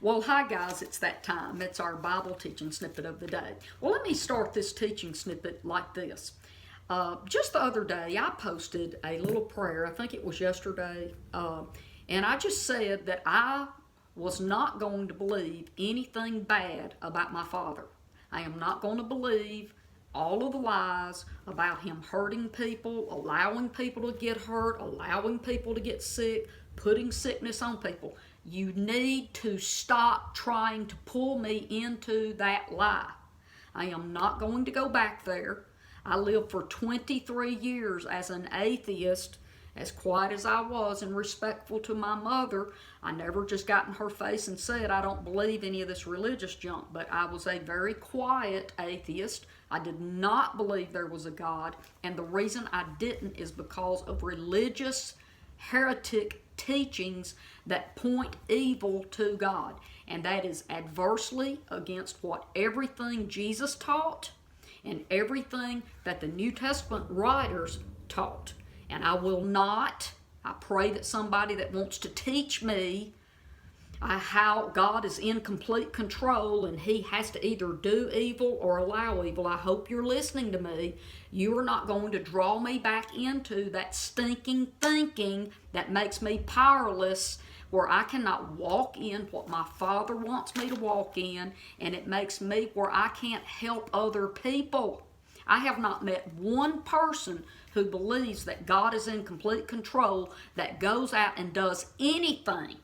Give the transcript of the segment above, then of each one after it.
Well, hi guys, it's that time. It's our Bible teaching snippet of the day. Well, let me start this teaching snippet like this. Just the other day, I posted a little prayer, I think it was yesterday, and I just said that I was not going to believe anything bad about my father. I am not going to believe all of the lies about him hurting people, allowing people to get hurt, allowing people to get sick, putting sickness on people. You need to stop trying to pull me into that lie. I am not going to go back there. I lived for 23 years as an atheist, as quiet as I was and respectful to my mother. I never just got in her face and said, I don't believe any of this religious junk, but I was a very quiet atheist. I did not believe there was a God, and the reason I didn't is because of religious heretic teachings that point evil to God, and that is adversely against what everything Jesus taught and everything that the New Testament writers taught. And I pray that somebody that wants to teach me how God is in complete control and he has to either do evil or allow evil. I hope you're listening to me. You are not going to draw me back into that stinking thinking that makes me powerless, where I cannot walk in what my Father wants me to walk in, and it makes me where I can't help other people. I have not met one person who believes that God is in complete control that goes out and does anything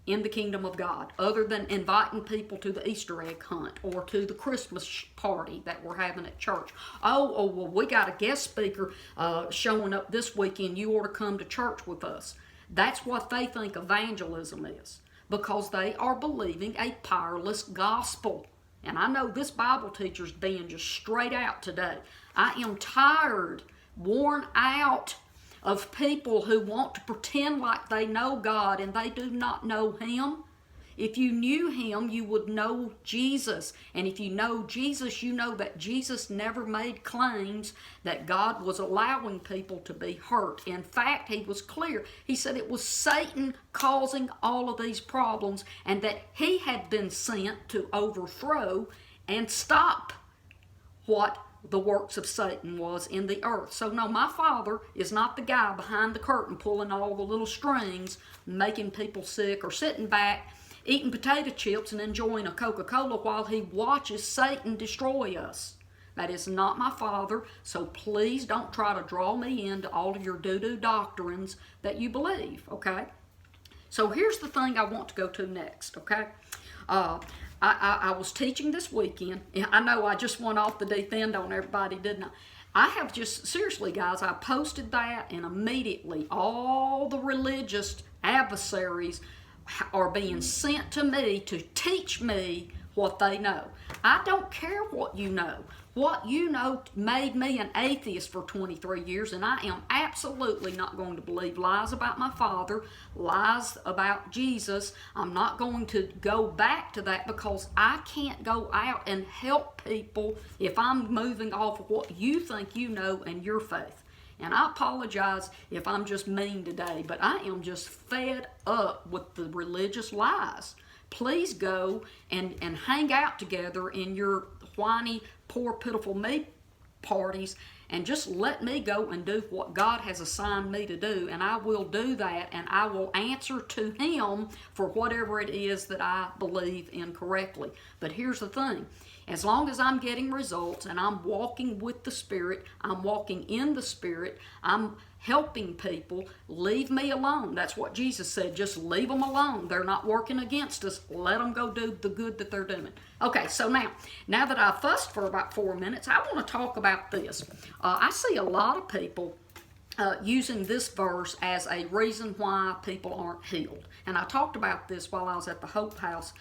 in the kingdom of God other than inviting people to the Easter egg hunt or to the Christmas party that we're having at church. Oh, well, we got a guest speaker showing up this weekend. You ought to come to church with us. That's what they think evangelism is, because they are believing a powerless gospel. And I know this Bible teacher's being just straight out today. I am tired, worn out of people who want to pretend like they know God and they do not know Him. If you knew Him, you would know Jesus. And if you know Jesus, you know that Jesus never made claims that God was allowing people to be hurt. In fact, He was clear. He said it was Satan causing all of these problems and that He had been sent to overthrow and stop what the works of Satan was in the earth. So no, my Father is not the guy behind the curtain pulling all the little strings, making people sick, or sitting back eating potato chips and enjoying a Coca-Cola while He watches Satan destroy us. That is not my Father, so please don't try to draw me into all of your doo-doo doctrines that you believe, okay? So here's the thing I want to go to next, okay? I was teaching this weekend. I know I just went off the deep end on everybody, didn't I? I have just, seriously guys, I posted that and immediately all the religious adversaries are being sent to me to teach me what they know. I don't care what you know. What you know made me an atheist for 23 years, and I am absolutely not going to believe lies about my Father, lies about Jesus. I'm not going to go back to that because I can't go out and help people if I'm moving off of what you think you know and your faith. And I apologize if I'm just mean today, but I am just fed up with the religious lies. Please go and hang out together in your whiny, poor, pitiful me parties and just let me go and do what God has assigned me to do, and I will do that, and I will answer to Him for whatever it is that I believe incorrectly. But here's the thing. As long as I'm getting results and I'm walking with the Spirit, I'm walking in the Spirit, I'm helping people, leave me alone. That's what Jesus said. Just leave them alone. They're not working against us. Let them go do the good that they're doing. Okay, so now that I fussed for about 4 minutes, I want to talk about this. I see a lot of people using this verse as a reason why people aren't healed. And I talked about this while I was at the Hope House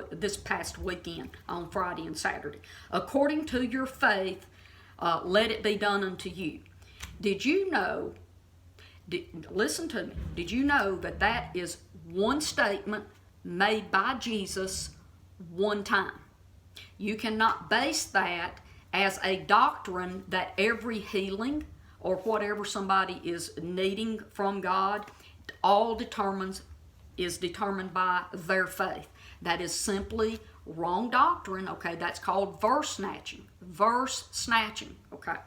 this past weekend on Friday and Saturday. According to your faith, let it be done unto you. Did you know, listen to me, did you know that that is one statement made by Jesus one time? You cannot base that as a doctrine that every healing or whatever somebody is needing from God all determines is determined by their faith. That is simply wrong doctrine, okay? That's called verse snatching. Verse snatching, okay?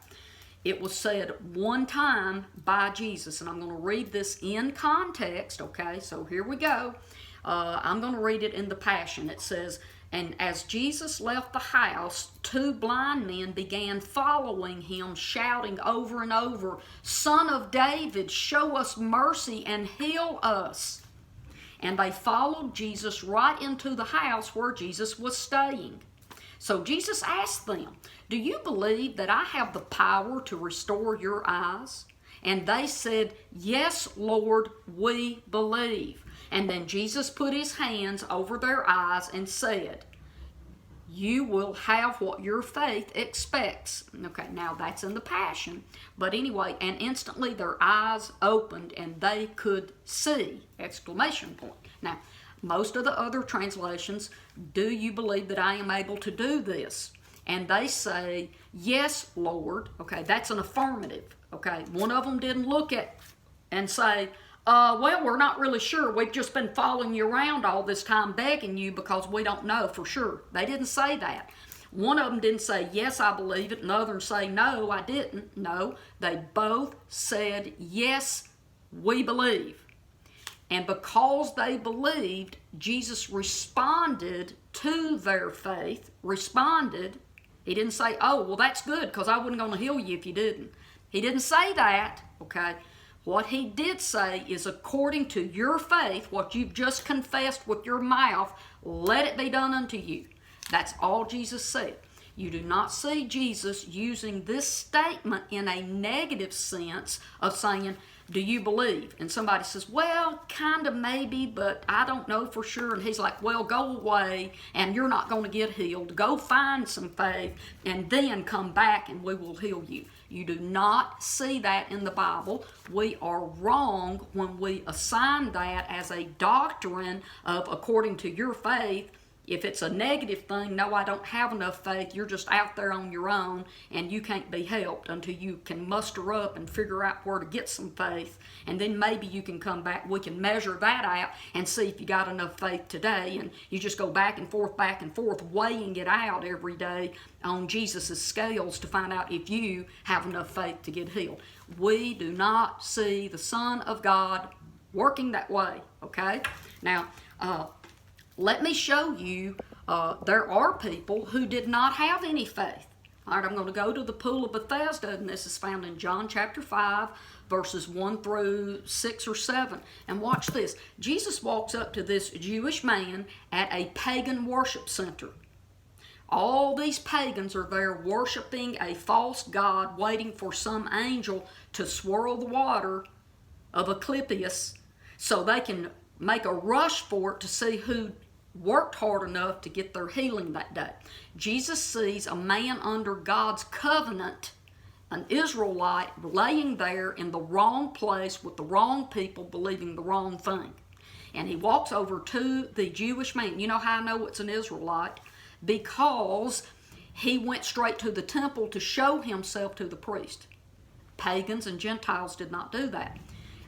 It was said one time by Jesus, and I'm going to read this in context, okay? So here we go. I'm going to read it in the Passion. It says, "And as Jesus left the house, two blind men began following him, shouting over and over, 'Son of David, show us mercy and heal us.' And they followed Jesus right into the house where Jesus was staying. So Jesus asked them, 'Do you believe that I have the power to restore your eyes?' And they said, 'Yes, Lord, we believe.' And then Jesus put his hands over their eyes and said, 'You will have what your faith expects.'" Okay, now that's in the Passion. But anyway, and instantly their eyes opened and they could see! Exclamation point. Now, most of the other translations, "Do you believe that I am able to do this?" And they say, "Yes, Lord." Okay, that's an affirmative. Okay, one of them didn't look at and say, "Well, we're not really sure. We've just been following you around all this time begging you because we don't know for sure." They didn't say that. One of them didn't say, "Yes, I believe it," and the other one say, "No, I didn't." No, they both said, "Yes, we believe." And because they believed, Jesus responded to their faith. Responded. He didn't say, "Oh, well, that's good because I wasn't going to heal you if you didn't." He didn't say that, okay? What he did say is, according to your faith, what you've just confessed with your mouth, let it be done unto you. That's all Jesus said. You do not see Jesus using this statement in a negative sense of saying, "Do you believe?" And somebody says, "Well, kind of maybe, but I don't know for sure." And he's like, "Well, go away and you're not going to get healed. Go find some faith and then come back and we will heal you." You do not see that in the Bible. We are wrong when we assign that as a doctrine of according to your faith. If it's a negative thing, "No, I don't have enough faith," you're just out there on your own and you can't be helped until you can muster up and figure out where to get some faith. And then maybe you can come back. We can measure that out and see if you got enough faith today. And you just go back and forth, weighing it out every day on Jesus' scales to find out if you have enough faith to get healed. We do not see the Son of God working that way, okay? Now, let me show you, there are people who did not have any faith. All right, I'm going to go to the Pool of Bethesda, and this is found in John chapter 5, verses 1 through 6 or 7. And watch this. Jesus walks up to this Jewish man at a pagan worship center. All these pagans are there worshiping a false god, waiting for some angel to swirl the water of Asclepius so they can make a rush for it to see who worked hard enough to get their healing that day. Jesus sees a man under God's covenant, an Israelite, laying there in the wrong place with the wrong people believing the wrong thing. And he walks over to the Jewish man. You know how I know it's an Israelite? Because he went straight to the temple to show himself to the priest. Pagans and Gentiles did not do that.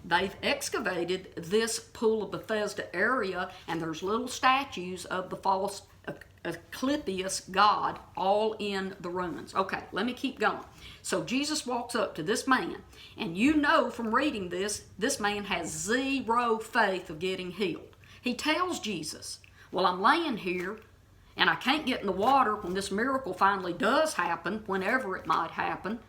They've excavated this Pool of Bethesda area, and there's little statues of the false Asclepius god all in the ruins. Okay, let me keep going. So Jesus walks up to this man, and you know from reading this man has zero faith of getting healed. He tells Jesus, "Well, I'm laying here, and I can't get in the water when this miracle finally does happen, whenever it might happen.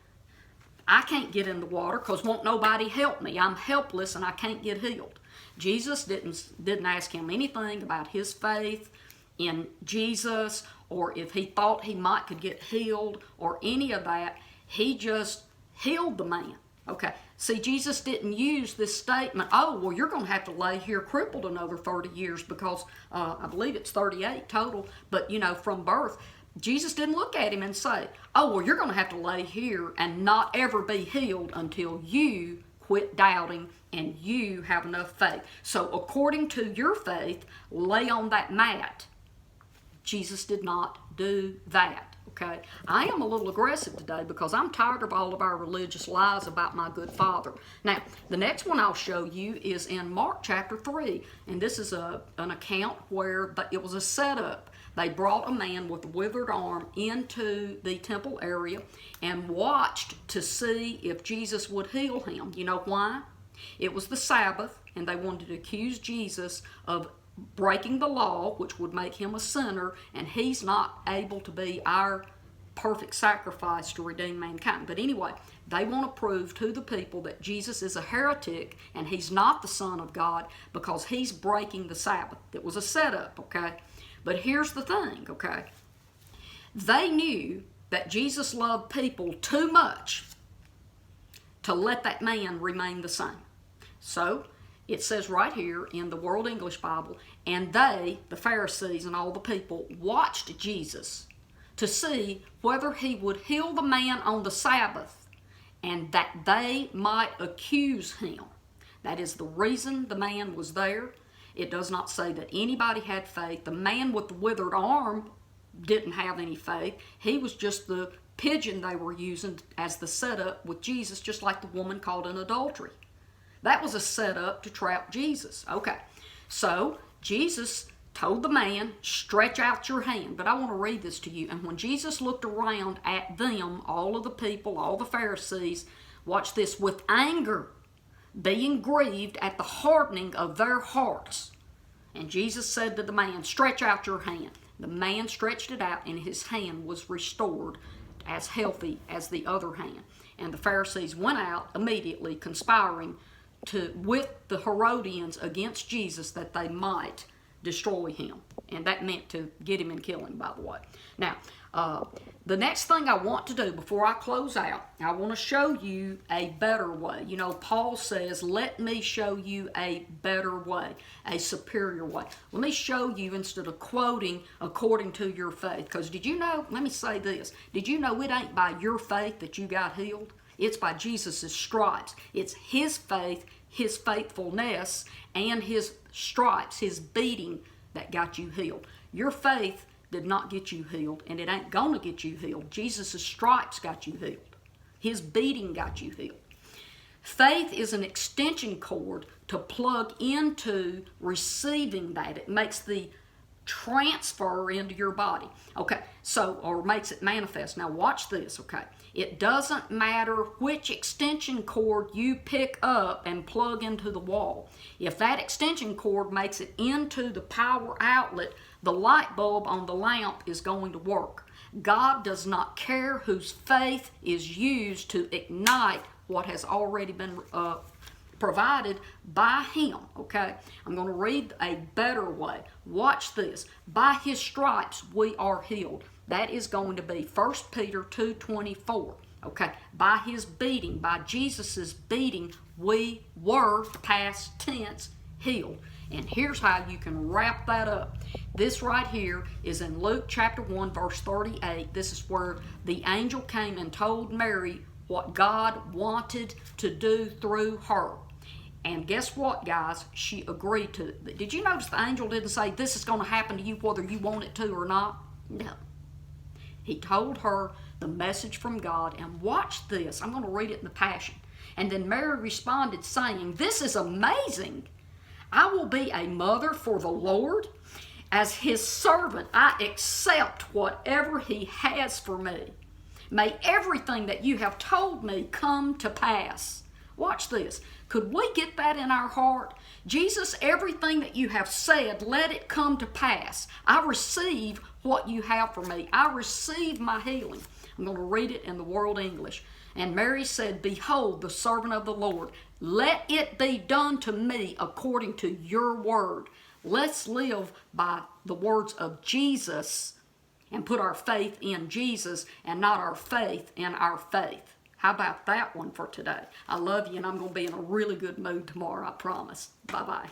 I can't get in the water because won't nobody help me. I'm helpless and I can't get healed." Jesus didn't ask him anything about his faith in Jesus, or if he thought he might could get healed, or any of that. He just healed the man. Okay, see, Jesus didn't use this statement, "Oh, well, you're going to have to lay here crippled another 30 years because I believe it's 38 total, but from birth." Jesus didn't look at him and say, "Oh, well, you're going to have to lay here and not ever be healed until you quit doubting and you have enough faith. So according to your faith, lay on that mat." Jesus did not do that. okay? I am a little aggressive today because I'm tired of all of our religious lies about my good father. Now, the next one I'll show you is in Mark chapter 3, and this is an account where it was a setup. They brought a man with a withered arm into the temple area and watched to see if Jesus would heal him. You know why? It was the Sabbath, and they wanted to accuse Jesus of breaking the law, which would make him a sinner, and he's not able to be our perfect sacrifice to redeem mankind. But anyway, they want to prove to the people that Jesus is a heretic and he's not the Son of God because he's breaking the Sabbath. It was a setup, okay? But here's the thing, okay? They knew that Jesus loved people too much to let that man remain the same. So, it says right here in the World English Bible, and they, the Pharisees and all the people, watched Jesus to see whether he would heal the man on the Sabbath and that they might accuse him. That is the reason the man was there. It does not say that anybody had faith. The man with the withered arm didn't have any faith. He was just the pigeon they were using as the setup with Jesus, just like the woman caught in adultery. That was a setup to trap Jesus. Okay, so Jesus told the man, stretch out your hand. But I want to read this to you. And when Jesus looked around at them, all of the people, all the Pharisees, watch this, with anger, being grieved at the hardening of their hearts. And Jesus said to the man, stretch out your hand. The man stretched it out, and his hand was restored as healthy as the other hand. And the Pharisees went out immediately, conspiring with the Herodians against Jesus that they might destroy him. And that meant to get him and kill him, by the way. Now, the next thing I want to do before I close out, I want to show you a better way. You know, Paul says, let me show you a better way, a superior way. Let me show you instead of quoting according to your faith. Because did you know, let me say this, did you know it ain't by your faith that you got healed? It's by Jesus' stripes. It's his faith, his faithfulness, and his stripes, his beating that got you healed. Your faith did not get you healed, and it ain't going to get you healed. Jesus' stripes got you healed. His beating got you healed. Faith is an extension cord to plug into receiving that. It makes the transfer into your body. Okay, so, or makes it manifest. Now watch this, okay? It doesn't matter which extension cord you pick up and plug into the wall. If that extension cord makes it into the power outlet, the light bulb on the lamp is going to work. God does not care whose faith is used to ignite what has already been provided by him, okay? I'm going to read a better way. Watch this. By his stripes we are healed. That is going to be 1 Peter 2:24, okay? By his beating, by Jesus' beating, we were, past tense, healed. And here's how you can wrap that up. This right here is in Luke chapter 1, verse 38. This is where the angel came and told Mary what God wanted to do through her. And guess what, guys? She agreed to it. Did you notice the angel didn't say, this is going to happen to you whether you want it to or not? No. He told her the message from God, and watch this. I'm going to read it in the Passion. And then Mary responded saying, this is amazing. I will be a mother for the Lord. As his servant, I accept whatever he has for me. May everything that you have told me come to pass. Watch this. Could we get that in our heart? Jesus, everything that you have said, let it come to pass. I receive what you have for me. I receive my healing. I'm going to read it in the World English. And Mary said, behold, the servant of the Lord. Let it be done to me according to your word. Let's live by the words of Jesus and put our faith in Jesus and not our faith in our faith. How about that one for today? I love you, and I'm going to be in a really good mood tomorrow, I promise. Bye-bye.